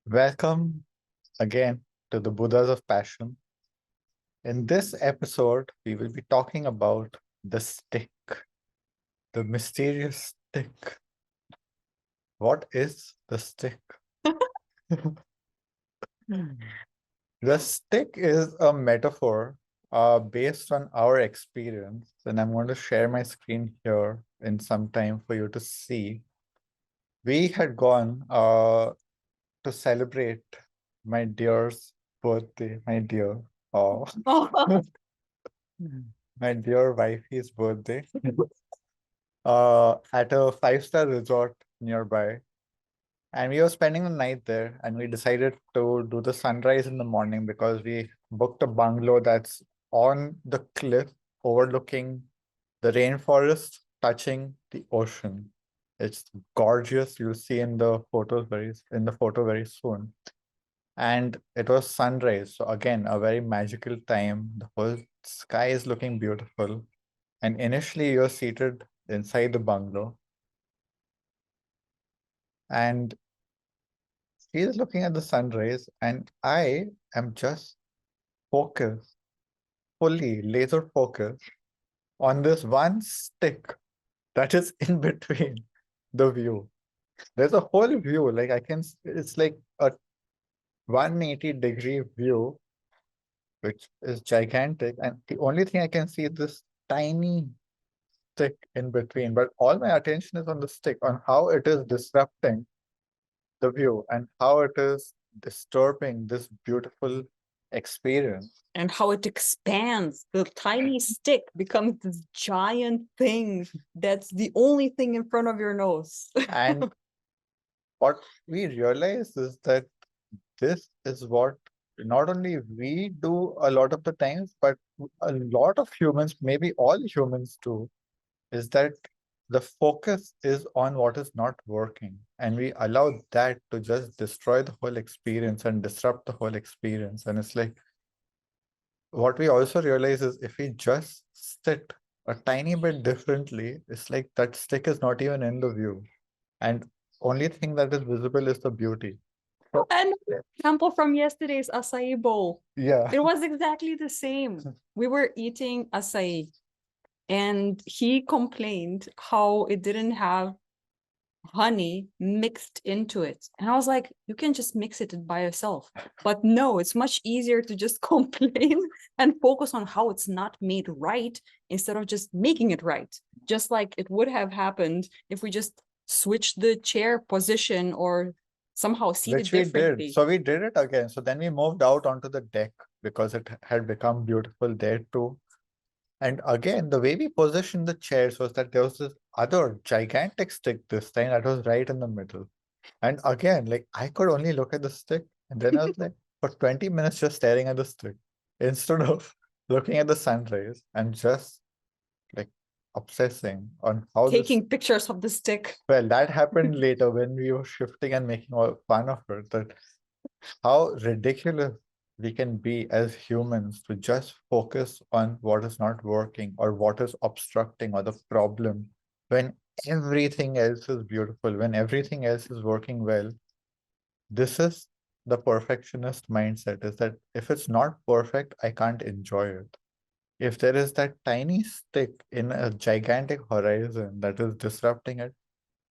Welcome again to the Buddhas of Passion. In this episode, we will be talking about the stick, the mysterious stick. What is the stick? The stick is a metaphor based on our experience, and I'm going to share my screen here in some time for you to see. We had gone to celebrate my dear's birthday, my dear. Oh. My dear wifey's birthday at a five-star resort nearby. And we were spending the night there, and we decided to do the sunrise in the morning because we booked a bungalow that's on the cliff overlooking the rainforest, touching the ocean. It's gorgeous. You'll see in the photo very soon. And it was sunrise. So again, a very magical time. The whole sky is looking beautiful. And initially, you're seated inside the bungalow, and she is looking at the sunrise, and I am just focused, fully laser focused on this one stick that is in between the view. There's a whole view, like it's like a 180-degree view, which is gigantic. And the only thing I can see is this tiny stick in between. But all my attention is on the stick, on how it is disrupting the view and how it is disturbing this beautiful experience. And how it expands. The tiny stick becomes this giant thing that's the only thing in front of your nose. And what we realize is that this is what not only we do a lot of the times, but a lot of humans, maybe all humans do, is that the focus is on what is not working. And we allow that to just destroy the whole experience and disrupt the whole experience. And it's like, what we also realize is if we just sit a tiny bit differently, it's like that stick is not even in the view. And only thing that is visible is the beauty. And example from yesterday's acai bowl. Yeah. It was exactly the same. We were eating acai, and he complained how it didn't have honey mixed into it. And I was like, you can just mix it by yourself. But no, it's much easier to just complain and focus on how it's not made right instead of just making it right. Just like it would have happened if we just switched the chair position or somehow seated Which we differently. did. So we did it again. So then we moved out onto the deck because it had become beautiful there too. And again, the way we positioned the chairs was that there was this other gigantic stick this time that was right in the middle. And again, like I could only look at the stick, and then I was like, for 20 minutes just staring at the stick instead of looking at the sunrise and just like obsessing on how this. Taking pictures of the stick. Well, that happened later when we were shifting and making all fun of it. That how ridiculous we can be as humans to just focus on what is not working or what is obstructing or the problem when everything else is beautiful, when everything else is working well. This is the perfectionist mindset, is that if it's not perfect, I can't enjoy it. If there is that tiny stick in a gigantic horizon that is disrupting it,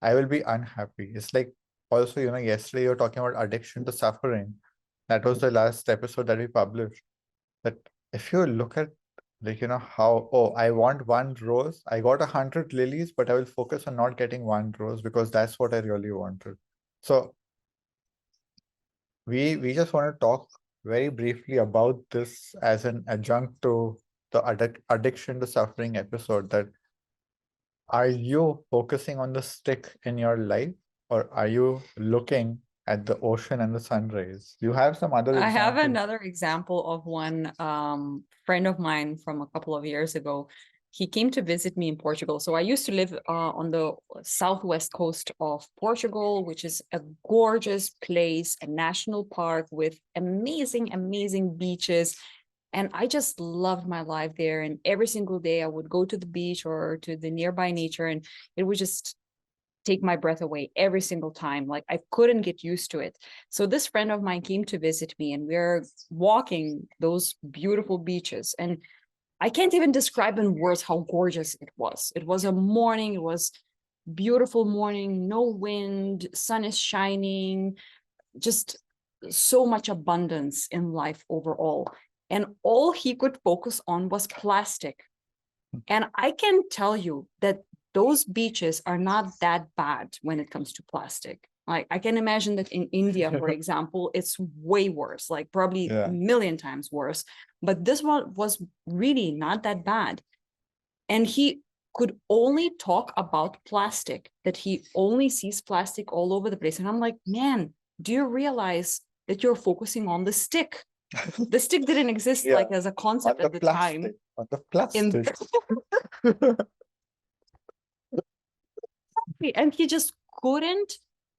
I will be unhappy. It's like also, yesterday you were talking about addiction to suffering. That was the last episode that we published. That if you look at how, oh, I want one rose, I got 100 lilies, but I will focus on not getting one rose because that's what I really wanted. So we just want to talk very briefly about this as an adjunct to the addiction to suffering episode. That are you focusing on the stick in your life, or are you looking at the ocean and the sunrise? You have some other I have examples. another example of one friend of mine from a couple of years ago. He came to visit me in Portugal. So I used to live on the southwest coast of Portugal, which is a gorgeous place, a national park with amazing, amazing beaches. And I just loved my life there. And every single day I would go to the beach or to the nearby nature, and it would just take my breath away every single time. Like I couldn't get used to it. So this friend of mine came to visit me, and we're walking those beautiful beaches. And I can't even describe in words how gorgeous it was. It was a morning, it was beautiful morning, no wind, sun is shining, just so much abundance in life overall. And all he could focus on was plastic. And I can tell you that those beaches are not that bad when it comes to plastic. Like I can imagine that in India, for example, it's way worse, like probably a million times worse. But this one was really not that bad. And he could only talk about plastic, that he only sees plastic all over the place. And I'm like, man, do you realize that you're focusing on the stick? The stick didn't exist like as a concept at the time. On the plastic. And he just couldn't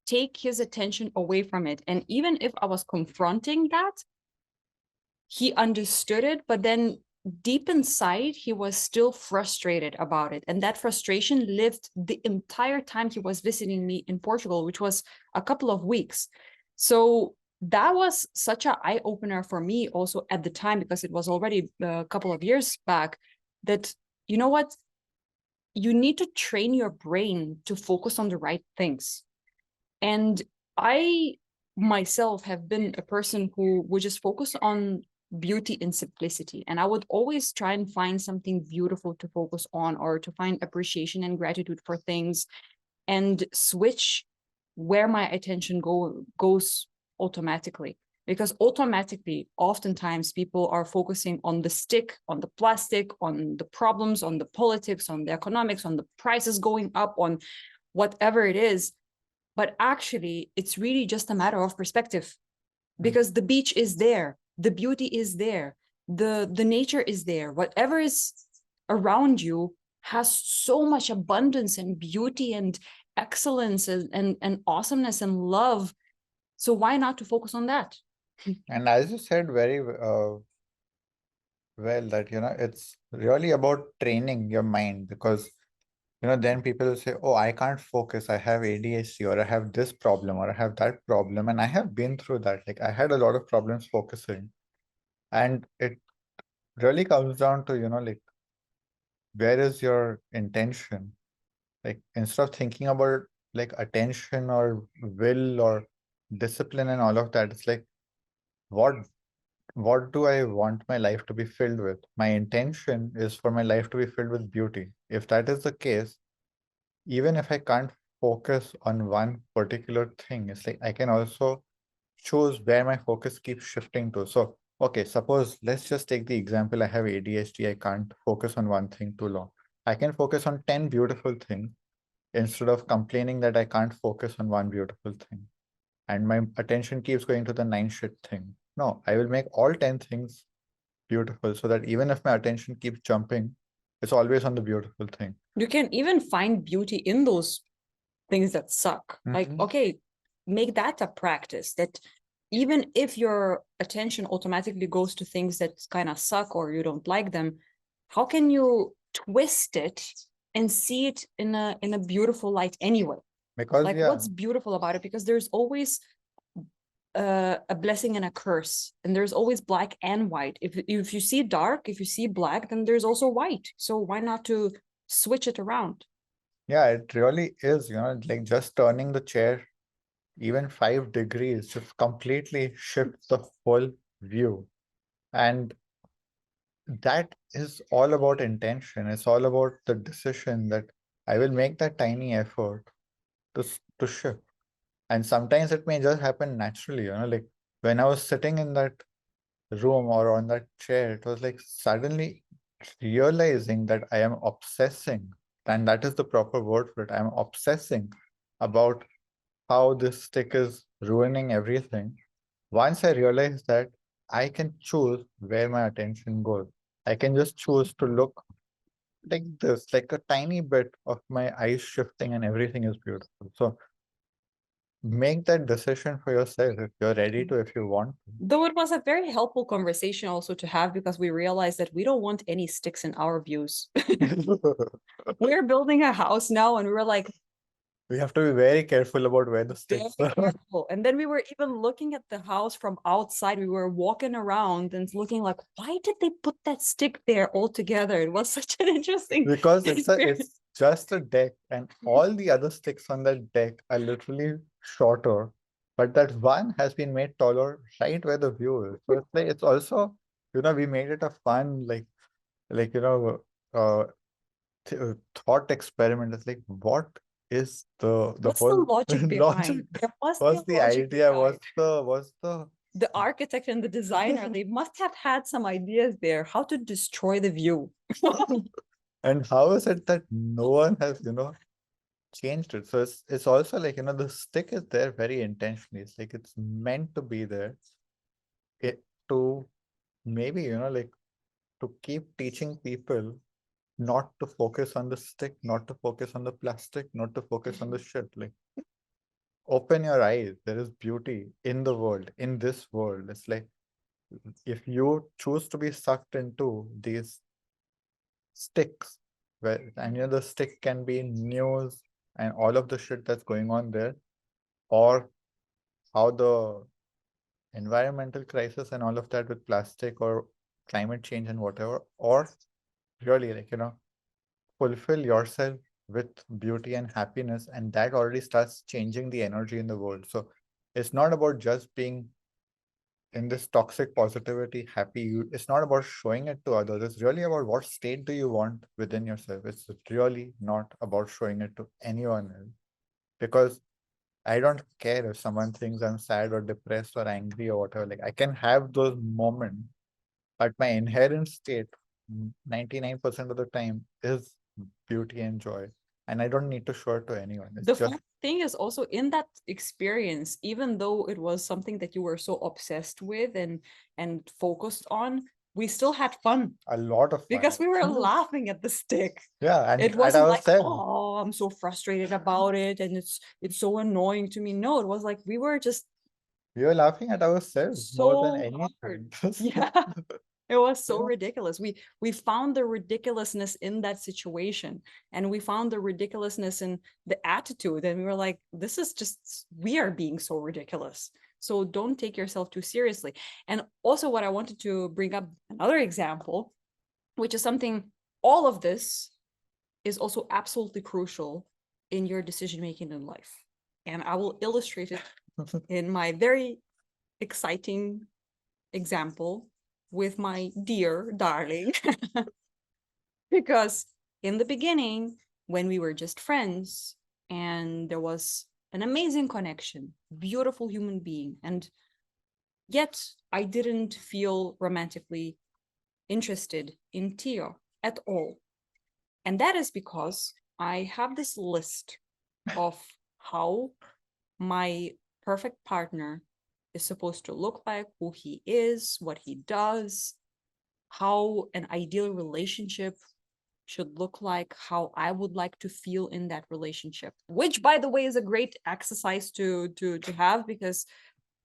take his attention away from it. And even if I was confronting that, he understood it, but then deep inside, he was still frustrated about it. And that frustration lived the entire time he was visiting me in Portugal, which was a couple of weeks. So that was such an eye-opener for me also at the time, because it was already a couple of years back, that, you know what, you need to train your brain to focus on the right things. And I myself have been a person who would just focus on beauty and simplicity. And I would always try and find something beautiful to focus on, or to find appreciation and gratitude for things, and switch where my attention goes automatically. Because automatically, oftentimes people are focusing on the stick, on the plastic, on the problems, on the politics, on the economics, on the prices going up, on whatever it is. But actually, it's really just a matter of perspective, because the beach is there, the beauty is there, the nature is there. Whatever is around you has so much abundance and beauty and excellence and awesomeness and love. So why not to focus on that? And as you said very well, that, it's really about training your mind, because, then people say, oh, I can't focus. I have ADHD, or I have this problem, or I have that problem. And I have been through that. Like I had a lot of problems focusing. And it really comes down to, like, where is your intention? Like instead of thinking about like attention or will or discipline and all of that, it's like, what what do I want my life to be filled with? My intention is for my life to be filled with beauty. If that is the case, even if I can't focus on one particular thing, it's like I can also choose where my focus keeps shifting to. So, okay, suppose let's just take the example, I have ADHD, I can't focus on one thing too long. I can focus on 10 beautiful things instead of complaining that I can't focus on one beautiful thing. And my attention keeps going to the 9 shit thing. No, I will make all 10 things beautiful, so that even if my attention keeps jumping, it's always on the beautiful thing. You can even find beauty in those things that suck. Like, okay, make that a practice, that even if your attention automatically goes to things that kind of suck or you don't like them, how can you twist it and see it in a beautiful light anyway? Because like what's beautiful about it? Because there's always a blessing and a curse, and there's always black and white. If you see dark, if you see black, then there's also white. So why not to switch it around? Yeah, it really is, like just turning the chair even 5 degrees just completely shifts the whole view. And that is all about intention. It's all about the decision that I will make that tiny effort to shift. And sometimes it may just happen naturally, like when I was sitting in that room or on that chair, it was like suddenly realizing that I am obsessing, and that is the proper word for it. I'm obsessing about how this stick is ruining everything. Once I realize that, I can choose where my attention goes. I can just choose to look like this, like a tiny bit of my eyes shifting and everything is beautiful. So make that decision for yourself if you're ready to, if you want to. Though it was a very helpful conversation also to have, because we realized that we don't want any sticks in our views. We're building a house now, and we were like, We have to be very careful about where the Very sticks are. careful. And then we were even looking at the house from outside. We were walking around and looking like, why did they put that stick there all together? It was such an interesting Because experience. it's just a deck, and all the other sticks on that deck are literally shorter, but that one has been made taller right where the view is. So it's like it's also, we made it a fun like uh thought experiment. It's like, what is the What's the whole logic logic? behind? There must be What's a the logic idea? behind. What's The architect and the designer, they must have had some ideas there, how to destroy the view. and how is it that no one has, changed it? So it's also like, the stick is there very intentionally. It's like it's meant to be there. It to maybe, like to keep teaching people not to focus on the stick, not to focus on the plastic, not to focus on the shit. Like, open your eyes. There is beauty in the world, in this world. It's like if you choose to be sucked into these sticks, and the stick can be news and all of the shit that's going on there, or how the environmental crisis and all of that with plastic or climate change and whatever, or really like, fulfill yourself with beauty and happiness, and that already starts changing the energy in the world. So it's not about just being in this toxic positivity happy. It's not about showing it to others. It's really about what state do you want within yourself. It's really not about showing it to anyone else, because I don't care if someone thinks I'm sad or depressed or angry or whatever. Like, I can have those moments, but my inherent state 99% of the time is beauty and joy, and I don't need to show it to anyone. It's The just fun thing is also in that experience, even though it was something that you were so obsessed with and focused on, we still had fun a lot of fun. because we were laughing at the stick. Yeah, It and wasn't I was like, said oh, I'm so frustrated about it and it's so annoying to me. No, it was like we were just we were laughing at ourselves more than so hard. anything. Yeah. It was so Yeah. ridiculous. We found the ridiculousness in that situation, and we found the ridiculousness in the attitude, and we were like, this is just, we are being so ridiculous. So don't take yourself too seriously. And also what I wanted to bring up another example, which is something, all of this is also absolutely crucial in your decision making in life. And I will illustrate it in my very exciting example with my dear darling. Because in the beginning, when we were just friends and there was an amazing connection, beautiful human being, and yet I didn't feel romantically interested in Tio at all. And that is because I have this list of how my perfect partner is supposed to look like, who he is, what he does, how an ideal relationship should look like, how I would like to feel in that relationship, which by the way is a great exercise to have, because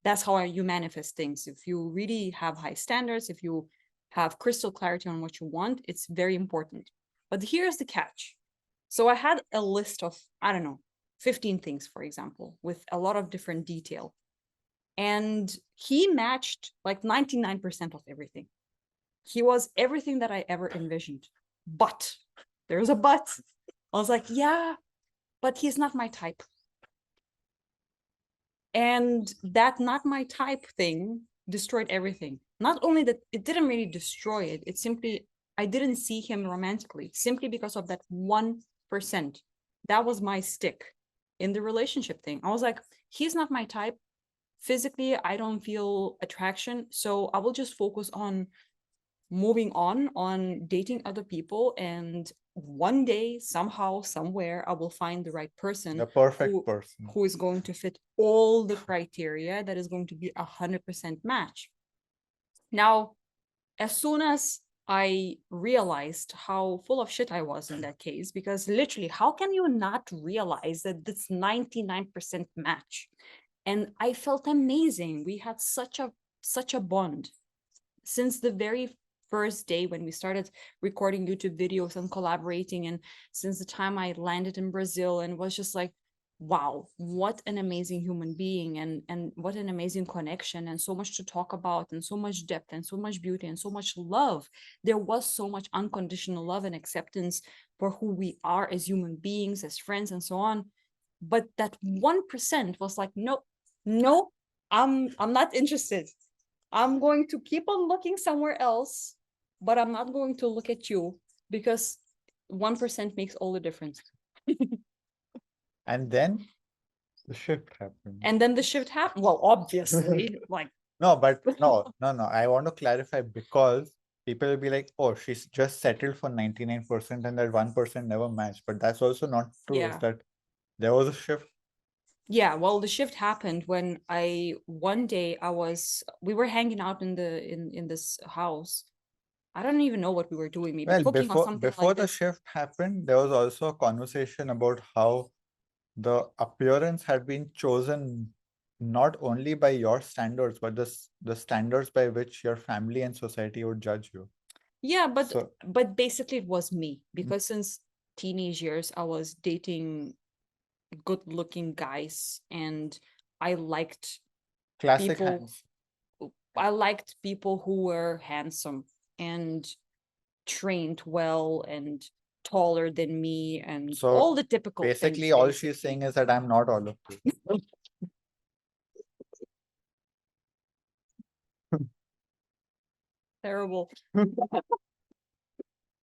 that's how you manifest things. If you really have high standards, if you have crystal clarity on what you want, it's very important. But here's the catch. So I had a list of, I don't know, 15 things, for example, with a lot of different detail. And he matched like 99% of everything. He was everything that I ever envisioned. But there's a but. I was like, yeah, but he's not my type. And that not my type thing destroyed everything. Not only that, it didn't really destroy it, it simply, I didn't see him romantically simply because of that 1%. That was my stick in the relationship thing. I was like, he's not my type. Physically, I don't feel attraction. So I will just focus on moving on dating other people, and one day somehow somewhere I will find the right person, The perfect person. who is going to fit all the criteria, that is going to be 100% match. Now, as soon as I realized how full of shit I was in that case, because literally, how can you not realize that this 99% match? And I felt amazing. We had such a bond since the very first day when we started recording YouTube videos and collaborating, and since the time I landed in Brazil, and was just like, wow, what an amazing human being, and what an amazing connection, and so much to talk about, and so much depth, and so much beauty, and so much love. There was so much unconditional love and acceptance for who we are as human beings, as friends, and so on. But that 1% was like, no, no, I'm not interested. I'm going to keep on looking somewhere else, but I'm not going to look at you, because 1% makes all the difference. And then the shift happened. And then the shift happened. Well, obviously, like, No, but no. I want to clarify because people will be like, oh, she's just settled for 99% and that 1% never matched. But that's also not true. Is yeah. that there was a shift? Yeah, well, the shift happened when one day we were hanging out in this house. I don't even know what we were doing, maybe Well, cooking or something before like the this. shift happened, there was also a conversation about how the appearance had been chosen not only by your standards, but the standards by which your family and society would judge you. Yeah, So but basically it was me, because since teenage years I was dating good-looking guys, and I liked classic people hands. I liked people who were handsome and trained well and taller than me, and all So the typical things, basically, all she's basically. saying is that I'm not all of you. Terrible.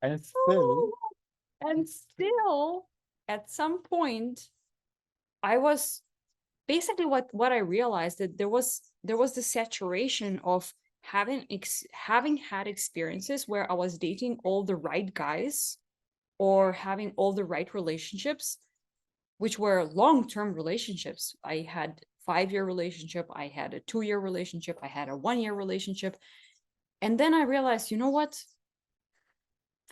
And still, Oh, and still, at some point, I was basically what I realized, that there was the saturation of having had experiences where I was dating all the right guys, or having all the right relationships, which were long-term relationships. I had 5-year relationship, I had a 2-year relationship, I had a 1-year relationship. And then I realized, you know what?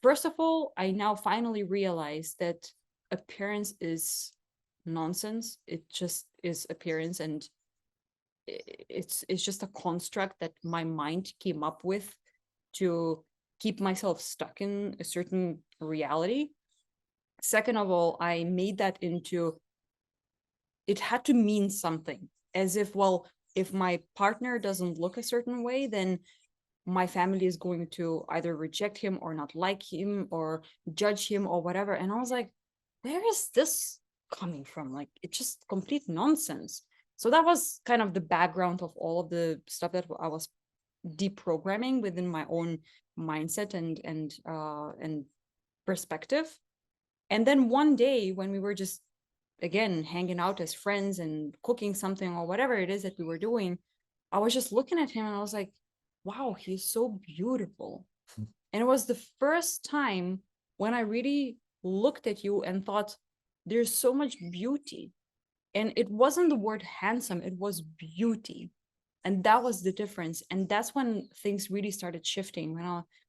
First of all, I now finally realize that appearance is nonsense. It just is appearance, and it's just a construct that my mind came up with to keep myself stuck in a certain reality. Second of all, I made that into, it had to mean something, as if, well, if my partner doesn't look a certain way, then my family is going to either reject him or not like him or judge him or whatever. And I was like, where is this coming from? Like, it's just complete nonsense. So that was kind of the background of all of the stuff that I was deprogramming within my own mindset and perspective. And then one day when we were just, again, hanging out as friends and cooking something or whatever it is that we were doing, I was just looking at him and I was like, wow, he's so beautiful. And it was the first time when I really looked at you and thought, there's so much beauty. And it wasn't the word handsome, it was beauty. And that was the difference. And that's when things really started shifting,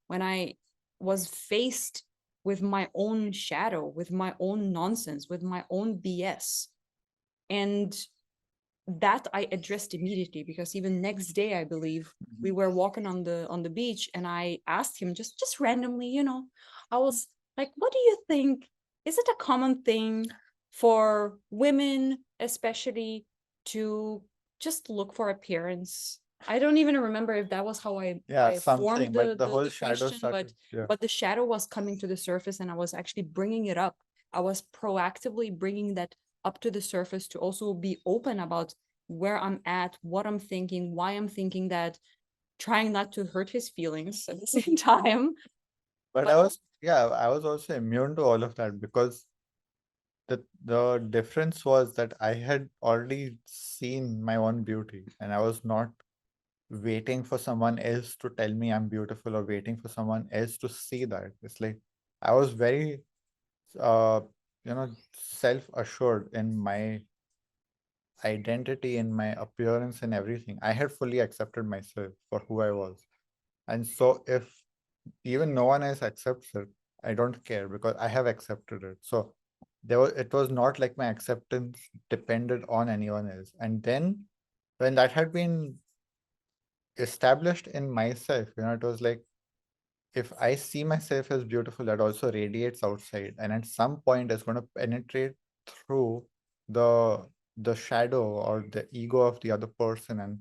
when I was faced with my own shadow, with my own nonsense, with my own BS. And that I addressed immediately, because even next day, I believe, we were walking on the beach, and I asked him just randomly, I was like, what do you think? Is it a common thing for women, especially, to just look for appearance? I don't even remember if that was how yeah, I formed something, but the whole the shadow question, started. Yeah. but the shadow was coming to the surface, and I was actually bringing it up. I was proactively bringing that up to the surface, to also be open about where I'm at, what I'm thinking, why I'm thinking that, trying not to hurt his feelings at the same time. But But I was also immune to all of that because the difference was that I had already seen my own beauty and I was not waiting for someone else to tell me I'm beautiful or waiting for someone else to see that. It's like I was very uh self-assured in my identity, in my appearance and everything. I had fully accepted myself for who I was. And so if even no one else accepts it, I don't care because I have accepted it. So it was not like my acceptance depended on anyone else. And then when that had been established in myself, it was like if I see myself as beautiful, that also radiates outside. And at some point it's going to penetrate through the the shadow or the ego of the other person, and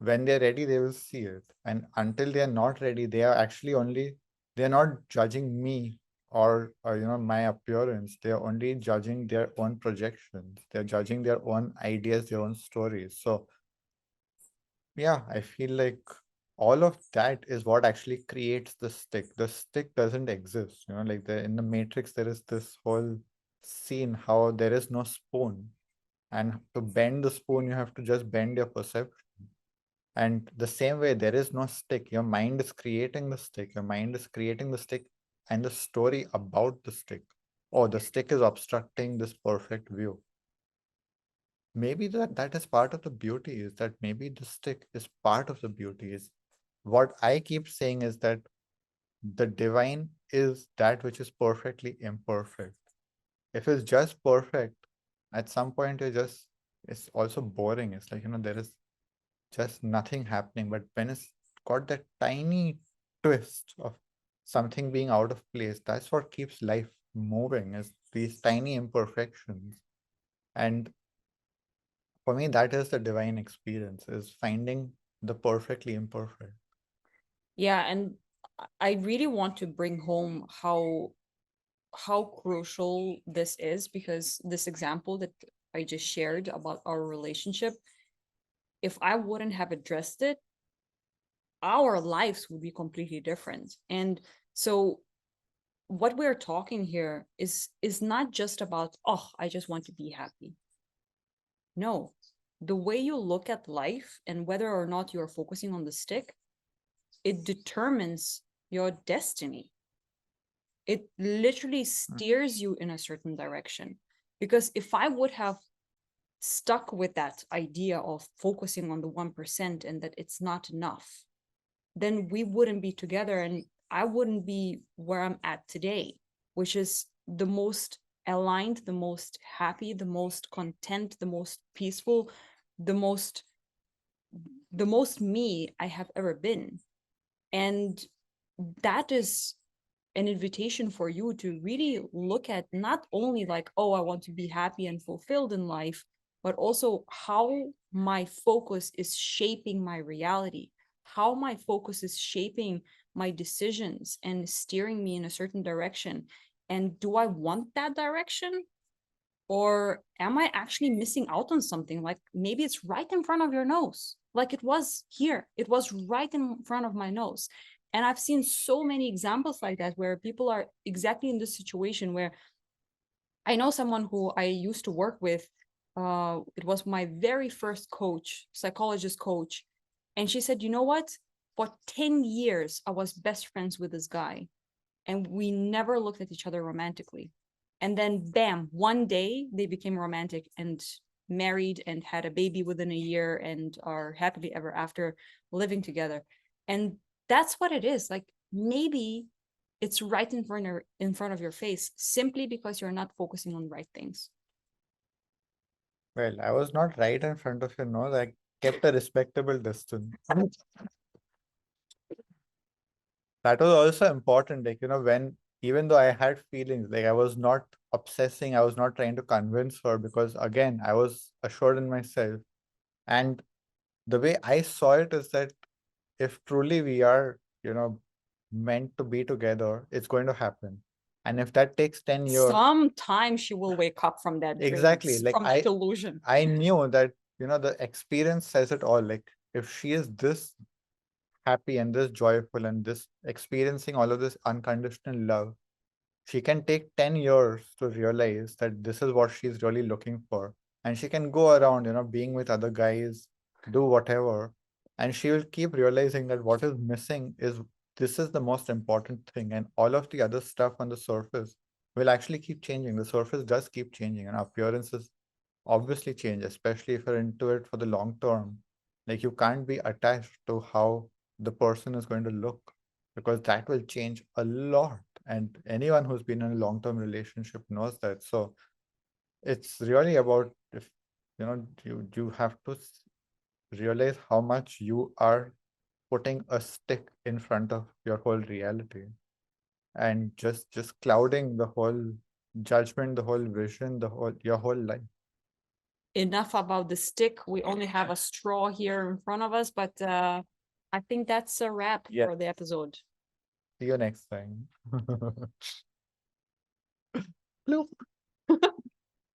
when they're ready they will see it, and until they are not ready they are actually only, they're not judging me or my appearance, they're only judging their own projections, they're judging their own ideas, their own stories. So yeah, I feel like all of that is what actually creates the stick. The stick doesn't exist, like in the Matrix, there is this whole scene how there is no spoon. And to bend the spoon, you have to just bend your perception. And the same way, there is no stick. Your mind is creating the stick. Your mind is creating the stick and the story about the stick. Oh, the stick is obstructing this perfect view. Maybe that is part of the beauty, is that maybe the stick is part of the beauty. Is what I keep saying is that the divine is that which is perfectly imperfect. If it's just perfect, at some point it's also boring. It's like, there is just nothing happening. But when it's got that tiny twist of something being out of place, that's what keeps life moving, is these tiny imperfections. And for me, that is the divine experience, is finding the perfectly imperfect. Yeah, and I really want to bring home how crucial this is, because this example that I just shared about our relationship, if I wouldn't have addressed it, our lives would be completely different. And so what we're talking here is not just about, oh, I just want to be happy. No, the way you look at life and whether or not you're focusing on the stick, it determines your destiny. It literally Mm. steers you in a certain direction. Because if I would have stuck with that idea of focusing on the 1% and that it's not enough, then we wouldn't be together and I wouldn't be where I'm at today, which is the most aligned, the most happy, the most content, the most peaceful, the most the most me I have ever been. And that is an invitation for you to really look at not only like, oh, I want to be happy and fulfilled in life, but also how my focus is shaping my reality, how my focus is shaping my decisions and steering me in a certain direction. And do I want that direction? Or am I actually missing out on something? Like maybe it's right in front of your nose, like it was here. It was right in front of my nose. And I've seen so many examples like that where people are exactly in this situation where I know someone who I used to work with. It was my very first coach, psychologist coach. And she said, you know what? For 10 years, I was best friends with this guy and we never looked at each other romantically. And then, bam, one day they became romantic and married and had a baby within a year and are happily ever after living together. And that's what it is. Like maybe it's right in front of your face simply because you're not focusing on the right things. Well, I was not right in front of your nose. I kept a respectable distance. That was also important. Like, when, even though I had feelings, like I was not obsessing, I was not trying to convince her, because again, I was assured in myself. And the way I saw it is that if truly we are, meant to be together, it's going to happen. And if that takes 10 years, Sometimes she will wake up from that dream, exactly. Like from that illusion. I knew that, the experience says it all. Like if she is this happy and this joyful and this experiencing all of this unconditional love, she can take 10 years to realize that this is what she's really looking for. And she can go around, being with other guys, do whatever. And she will keep realizing that what is missing is, this is the most important thing. And all of the other stuff on the surface will actually keep changing. The surface does keep changing, and appearances obviously change, especially if you're into it for the long term. Like you can't be attached to how the person is going to look, because that will change a lot. And anyone who's been in a long-term relationship knows that. So it's really about, if you have to realize how much you are putting a stick in front of your whole reality, and just clouding the whole judgment, the whole vision, the whole your whole life. enough about the stick. We only have a straw here in front of us, but I think that's a wrap Yeah. for the episode. See you next time. Bloop.